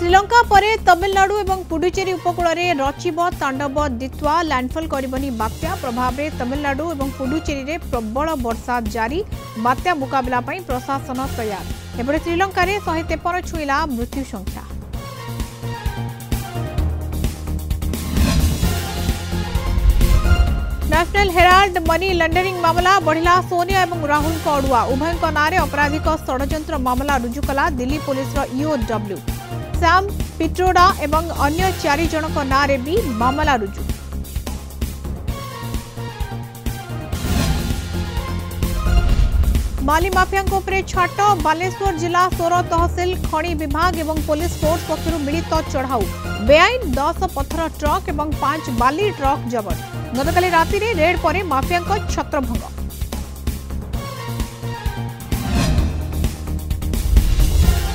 श्रीलंका परे तमिलनाडु और पुडुचेरी उपकूल में रचिब तांडव दित्वा लैंडफॉल करबनी बात्या प्रभाव में तमिलनाडु और पुडुचेरी में प्रबल वर्षा जारी बात्या मुकाबला पई प्रशासन तैयार एपटे श्रीलंका में 153 छुईला मृत्यु संख्या। नेशनल हेराल्ड मनी लॉन्ड्रिंग मामला बढ़िला सोनिया और राहुल को अड़ुआ उभयों नाँ अपराधिक षड्यंत्र मामला रुजु कला Delhi police EOW Sam Pitroda एवं अन्य 4 जनक नाँ भी मामला रुजु। बाली माफिया छाट बालेश्वर जिला सोर तहसिल खनि विभाग और पुलिस फोर्स पक्षर मिलित चढ़ाऊ बेआईन 10 पत्थर ट्रक और 5 बाली ट्रक जबत गतकाली राति रेड पर माफिया छत्रभंग।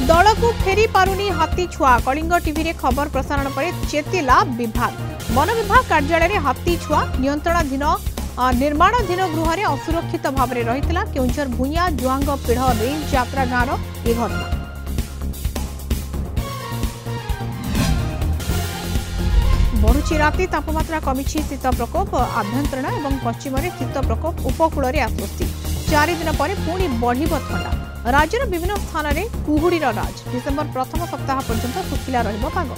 दल को फेरी पारुनी हाथी छुआ कलिंग टीवी रे खबर प्रसारण पर चेतिला विभाग वन विभाग कार्यालय हाथी छुआ नियंत्रणाधीन निर्माणाधीन गृह में असुरक्षित भाव में रही केउंझर भूइया जुआंग पीढ़ रेंज यात्रा गाँव यह घटना। बढ़ुची राति तापमात्रा कमी शीत प्रकोप आभ्यंतरण और पश्चिम शीत प्रकोप उपकूल में आश्वस्ति 4 दिन पर पुणी बढ़ थंडा राज्यर विभिन्न स्थान में कुहुड़ीर राज डिसेम्बर प्रथम सप्ताह पर्यंत शुखिला रहिब पाग।